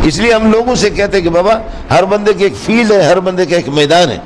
اس لیے ہم لوگوں سے کہتے ہیں کہ بابا ہر بندے کے ایک فیلڈ ہے، ہر بندے کا ایک میدان ہے،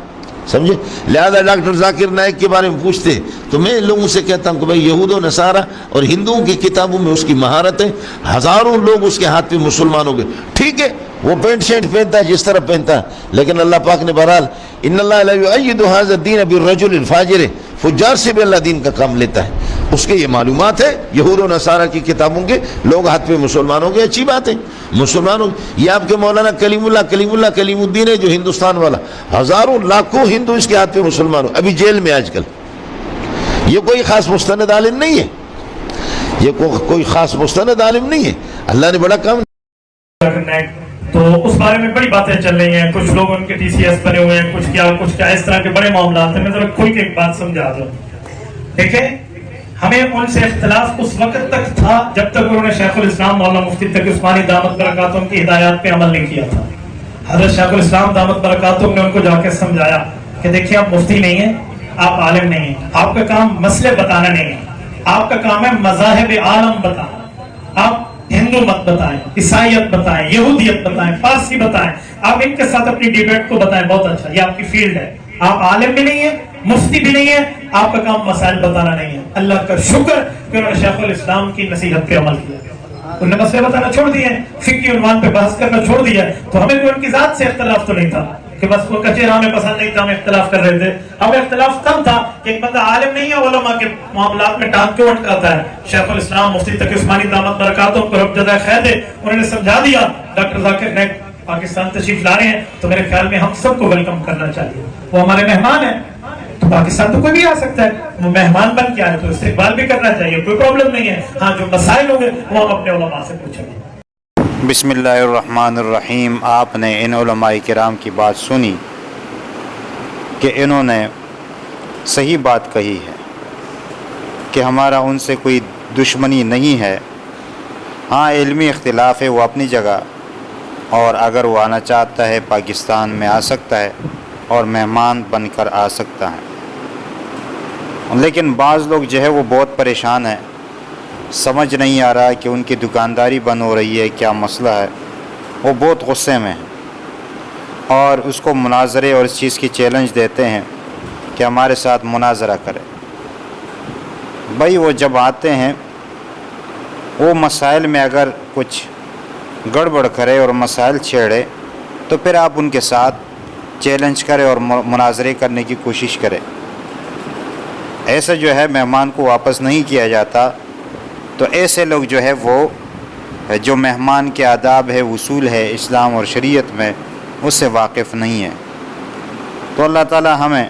سمجھے؟ لہذا ڈاکٹر ذاکر نائک کے بارے میں پوچھتے تو میں لوگوں سے کہتا ہوں کہ بھائی یہود و نصارہ اور ہندوؤں کی کتابوں میں اس کی مہارت ہے، ہزاروں لوگ اس کے ہاتھ پہ مسلمان ہو گئے، ٹھیک ہے وہ پینٹ شرٹ پہنتا ہے جس طرح پہنتا ہے، لیکن اللہ پاک نے بہرحال ان اللہ لا یؤید ھذا الدین بالرجل الفاجر، فجار سے بھی اللہ دین کا کام لیتا ہے، اس کے یہ معلومات ہے یہود و نصارہ کی کتابوں کے لوگ ہاتھ پہ مسلمان ہو گئے، اچھی بات ہے مسلمان ہو گئے۔ یہ آپ کے مولانا کلیم الدین ہے جو ہندوستان والا، ہزاروں لاکھوں ہندو اس کے ہاتھ پہ مسلمان ہو، ابھی جیل میں آج کل۔ یہ کوئی خاص مستند عالم نہیں ہے، یہ کوئی خاص مستند عالم نہیں ہے، اللہ نے بڑا کام۔ تو اس بارے میں بڑی باتیں چل رہی ہیں، کچھ لوگ ان کے ٹی سی ایس بنے ہوئے ہیں، کچھ کیا اس طرح کے بڑے معاملات ہیں۔ میں ذرا کھل کے ایک بات سمجھا دوں، دیکھیں ہمیں ان سے اختلاف اس وقت تک تھا جب تک انہوں نے شیخ الاسلام مولانا مفتی تقی عثمانی دامت برکاتہم کی ہدایات پہ عمل نہیں کیا تھا۔ حضرت شیخ الاسلام دامت برکاتہم نے ان کو جا کے سمجھایا کہ دیکھیں آپ مفتی نہیں ہیں، آپ عالم نہیں ہیں، آپ کا کام مسئلے بتانا نہیں ہے، آپ کا کام ہے مذاہب عالم بتانا۔ آپ ہندو مت بتائیں، عیسائیت بتائیں، یہودیت بتائیں، پارسی بتائیں، آپ ان کے ساتھ اپنی ڈیبیٹ کو بتائیں، بہت اچھا، یہ آپ کی فیلڈ ہے۔ آپ عالم بھی نہیں ہیں، مفتی بھی نہیں ہیں، آپ کا کام مسائل بتانا نہیں ہے۔ اللہ کا شکر کہ انہوں نے شیخ الاسلام کی نصیحت پہ عمل کیا، انہوں نے مسئلے بتانا چھوڑ دیے، فقہی عنوان پہ بحث کرنا چھوڑ دیا۔ تو ہمیں کوئی ان کی ذات سے اختلاف تو نہیں تھا کہ بس ان کا چہرہ ہمیں پسند نہیں تھا، ہم اختلاف کر رہے تھے۔ ہمیں اختلاف کم تھا کہ ایک بندہ عالم نہیں ہے، علماء کے معاملات میں ٹانگ کیوں اٹکاتا ہے۔ شیخ الاسلام مفتی تقی عثمانی دامت برکاتہم کو رب جزائے خیر دے، انہوں نے سمجھا دیا۔ ڈاکٹر ذاکر نائک پاکستان تشریف لا رہے ہیں تو میرے خیال میں ہم سب کو ویلکم کرنا چاہیے، وہ ہمارے مہمان ہیں۔ تو پاکستان تو کوئی بھی آ سکتا ہے، وہ مہمان بن کے آئے تو استقبال بھی کرنا چاہیے، کوئی پرابلم نہیں ہے۔ ہاں جو مسائل ہوں گے وہ ہم اپنے علماء سے پوچھیں گے۔ بسم اللہ الرحمن الرحیم۔ آپ نے ان علماء کرام کی بات سنی کہ انہوں نے صحیح بات کہی ہے کہ ہمارا ان سے کوئی دشمنی نہیں ہے، ہاں علمی اختلاف ہے وہ اپنی جگہ، اور اگر وہ آنا چاہتا ہے پاکستان میں آ سکتا ہے اور مہمان بن کر آ سکتا ہے۔ لیکن بعض لوگ جو ہے وہ بہت پریشان ہیں، سمجھ نہیں آ رہا کہ ان کی دکانداری بند ہو رہی ہے، کیا مسئلہ ہے، وہ بہت غصے میں ہیں اور اس کو مناظرے اور اس چیز کی چیلنج دیتے ہیں کہ ہمارے ساتھ مناظرہ کرے۔ بھائی وہ جب آتے ہیں وہ مسائل میں اگر کچھ گڑبڑ کرے اور مسائل چھیڑے تو پھر آپ ان کے ساتھ چیلنج کرے اور مناظرے کرنے کی کوشش کرے۔ ایسا جو ہے مہمان کو واپس نہیں کیا جاتا، تو ایسے لوگ جو ہے وہ جو مہمان کے آداب ہے، اصول ہے اسلام اور شریعت میں، اس سے واقف نہیں ہے۔ تو اللہ تعالی ہمیں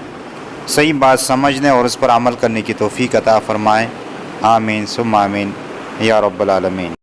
صحیح بات سمجھنے اور اس پر عمل کرنے کی توفیق عطا فرمائے، آمین ثم آمین یا رب العالمین۔